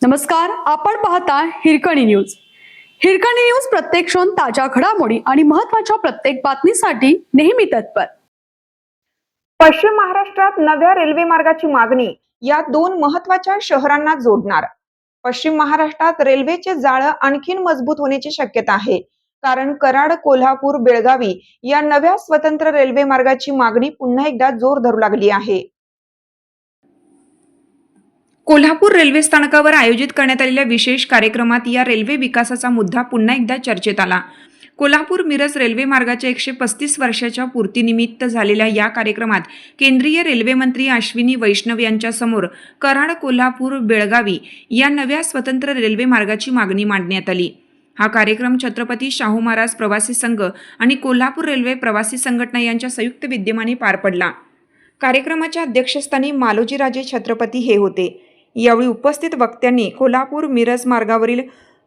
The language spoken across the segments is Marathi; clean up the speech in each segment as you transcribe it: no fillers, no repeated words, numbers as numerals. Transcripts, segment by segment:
नमस्कार, आपण पाहता हिरकणी न्यूज. हिरकणी न्यूज प्रत्येक क्षण ताज्या घडामोडी आणि महत्त्वाच्या प्रत्येक बातमीसाठी नेहमी तत्पर. पश्चिम महाराष्ट्रात नव्या रेल्वे मार्गाची मागणी या दोन महत्त्वाच्या शहरांना जोडणार. पश्चिम महाराष्ट्रात रेल्वेचे जाळं आणखीन मजबूत होण्याची शक्यता आहे, कारण कराड, कोल्हापूर, बेळगावी या नव्या स्वतंत्र रेल्वे मार्गाची मागणी पुन्हा एकदा जोर धरू लागली आहे. कोल्हापूर रेल्वे स्थानकावर आयोजित करण्यात आलेल्या विशेष कार्यक्रमात या रेल्वे विकासाचा मुद्दा पुन्हा एकदा चर्चेत आला. कोल्हापूर मिरज रेल्वे मार्गाच्या 135 वर्षाच्या पूर्तीनिमित्त झालेल्या या कार्यक्रमात केंद्रीय रेल्वे मंत्री अश्विनी वैष्णव यांच्या समोर कराड, कोल्हापूर, बेळगावी या नव्या स्वतंत्र रेल्वे मार्गाची मागणी मांडण्यात आली. हा कार्यक्रम छत्रपती शाहू महाराज प्रवासी संघ आणि कोल्हापूर रेल्वे प्रवासी संघटना यांच्या संयुक्त विद्यमाने पार पडला. कार्यक्रमाच्या अध्यक्षस्थानी मालोजीराजे छत्रपती हे होते. यावेळी उपस्थित वक्त्यांनी कोल्हापूर मिरज मार्गावरील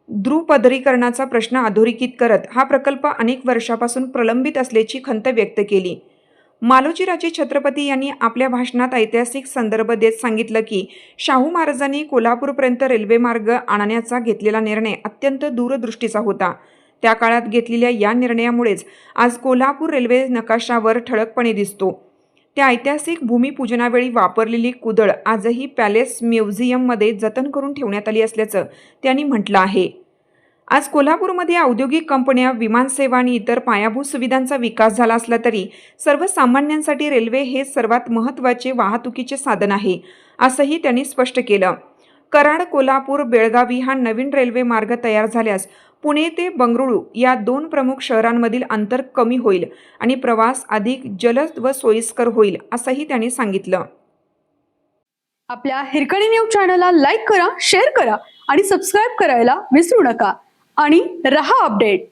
द्रुपदरीकरणाचा प्रश्न अधोरेखित करत हा प्रकल्प अनेक वर्षापासून प्रलंबित असल्याची खंत व्यक्त केली. मालोजीराजे छत्रपती यांनी आपल्या भाषणात ऐतिहासिक संदर्भ देत सांगितलं की शाहू महाराजांनी कोल्हापूरपर्यंत रेल्वे मार्ग आणण्याचा घेतलेला निर्णय अत्यंत दूरदृष्टीचा होता. त्या काळात घेतलेल्या या निर्णयामुळेच आज कोल्हापूर रेल्वे नकाशावर ठळकपणे दिसतो. त्या ऐतिहासिक भूमिपूजनावेळी वापरलेली कुदळ आजही पॅलेस म्युझियममध्ये जतन करून ठेवण्यात आली असल्याचं त्यांनी म्हटलं आहे. आज कोल्हापूरमध्ये औद्योगिक कंपन्या, विमानसेवा आणि इतर पायाभूत सुविधांचा विकास झाला असला तरी सर्वसामान्यांसाठी रेल्वे हे सर्वात महत्त्वाचे वाहतुकीचे साधन आहे, असंही त्यांनी स्पष्ट केलं. कराड, कोल्हापूर, बेळगावी हा नवीन रेल्वे मार्ग तयार झाल्यास पुणे ते बंगळुरू या दोन प्रमुख शहरांमधील अंतर कमी होईल आणि प्रवास अधिक जलद व सोयीस्कर होईल, असंही त्यांनी सांगितलं. आपल्या हिरकणी न्यूज चॅनलला लाईक करा, शेअर करा आणि सबस्क्राईब करायला विसरू नका आणि रहा अपडेट.